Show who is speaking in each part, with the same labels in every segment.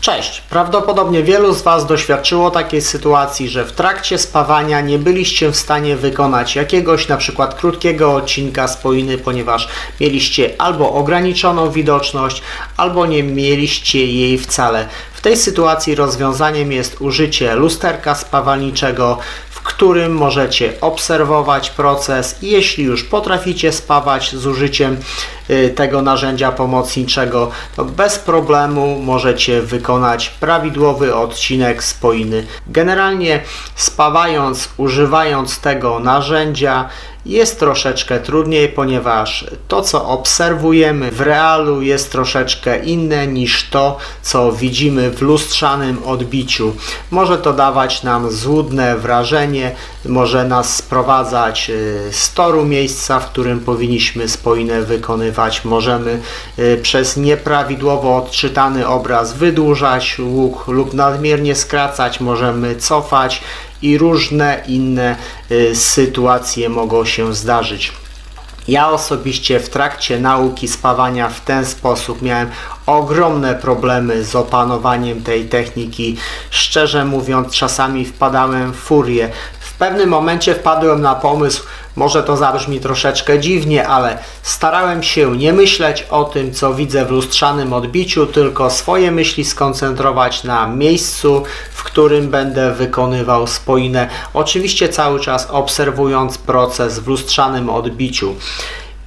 Speaker 1: Cześć! Prawdopodobnie wielu z Was doświadczyło takiej sytuacji, że w trakcie spawania nie byliście w stanie wykonać jakiegoś na przykład krótkiego odcinka spoiny, ponieważ mieliście albo ograniczoną widoczność, albo nie mieliście jej wcale. W tej sytuacji rozwiązaniem jest użycie lusterka spawalniczego, w którym możecie obserwować proces i jeśli już potraficie spawać z użyciem tego narzędzia pomocniczego, to bez problemu możecie wykonać prawidłowy odcinek spoiny. Generalnie spawając, używając tego narzędzia jest troszeczkę trudniej, ponieważ to, co obserwujemy w realu, jest troszeczkę inne niż to, co widzimy w lustrzanym odbiciu. Może to dawać nam złudne wrażenie, może nas sprowadzać z toru miejsca, w którym powinniśmy spoinę wykonywać. Możemy przez nieprawidłowo odczytany obraz wydłużać łuk lub nadmiernie skracać, możemy cofać i różne inne sytuacje mogą się zdarzyć. Ja osobiście w trakcie nauki spawania w ten sposób miałem ogromne problemy z opanowaniem tej techniki. Szczerze mówiąc, czasami wpadałem w furię. W pewnym momencie wpadłem na pomysł, może to zabrzmi troszeczkę dziwnie, ale starałem się nie myśleć o tym, co widzę w lustrzanym odbiciu, tylko swoje myśli skoncentrować na miejscu, w którym będę wykonywał spoinę. Oczywiście cały czas obserwując proces w lustrzanym odbiciu.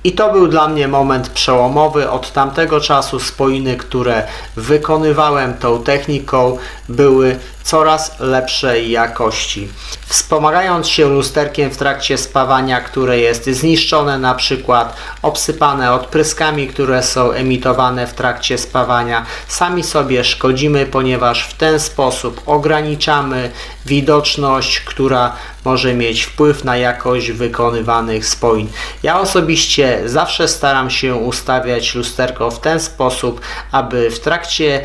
Speaker 1: I to był dla mnie moment przełomowy. Od tamtego czasu spoiny, które wykonywałem tą techniką, były coraz lepszej jakości. Wspomagając się lusterkiem w trakcie spawania, które jest zniszczone, na przykład obsypane odpryskami, które są emitowane w trakcie spawania, sami sobie szkodzimy, ponieważ w ten sposób ograniczamy widoczność, która może mieć wpływ na jakość wykonywanych spoin. Ja osobiście zawsze staram się ustawiać lusterko w ten sposób, aby w trakcie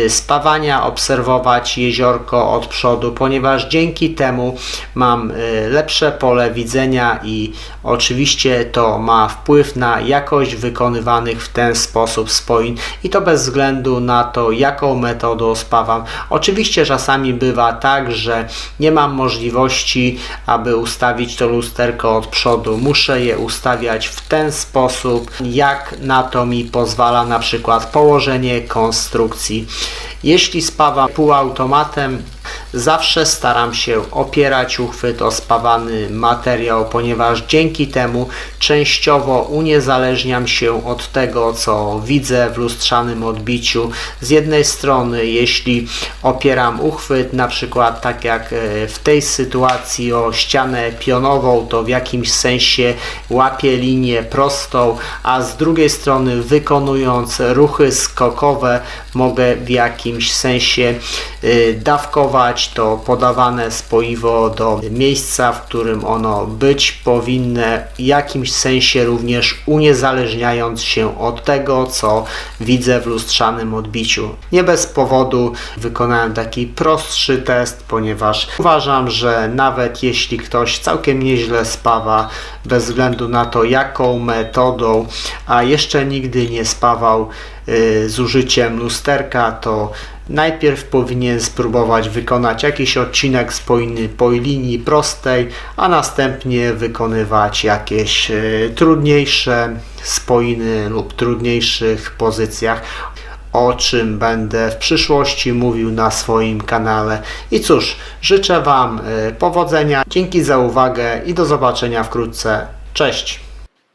Speaker 1: spawania obserwować jeziorko od przodu, ponieważ dzięki temu mam lepsze pole widzenia i oczywiście to ma wpływ na jakość wykonywanych w ten sposób spoin i to bez względu na to, jaką metodą spawam. Oczywiście czasami bywa tak, że nie mam możliwości, aby ustawić to lusterko od przodu. Muszę je ustawiać w ten sposób, jak na to mi pozwala na przykład położenie konstrukcji. Jeśli spawam półautomatem, zawsze staram się opierać uchwyt o spawany materiał, ponieważ dzięki temu częściowo uniezależniam się od tego, co widzę w lustrzanym odbiciu. Z jednej strony, jeśli opieram uchwyt, na przykład tak jak w tej sytuacji o ścianę pionową, to w jakimś sensie łapię linię prostą, a z drugiej strony wykonując ruchy skokowe mogę w jakimś sensie dawkować to podawane spoiwo do miejsca, w którym ono być powinno, w jakimś sensie również uniezależniając się od tego, co widzę w lustrzanym odbiciu. Nie bez powodu wykonałem taki prostszy test, ponieważ uważam, że nawet jeśli ktoś całkiem nieźle spawa, bez względu na to, jaką metodą, a jeszcze nigdy nie spawał z użyciem lusterka, to najpierw powinien spróbować wykonać jakiś odcinek spoiny po linii prostej, a następnie wykonywać jakieś trudniejsze spoiny lub trudniejszych pozycjach, o czym będę w przyszłości mówił na swoim kanale. I cóż, życzę Wam powodzenia, dzięki za uwagę i do zobaczenia wkrótce. Cześć!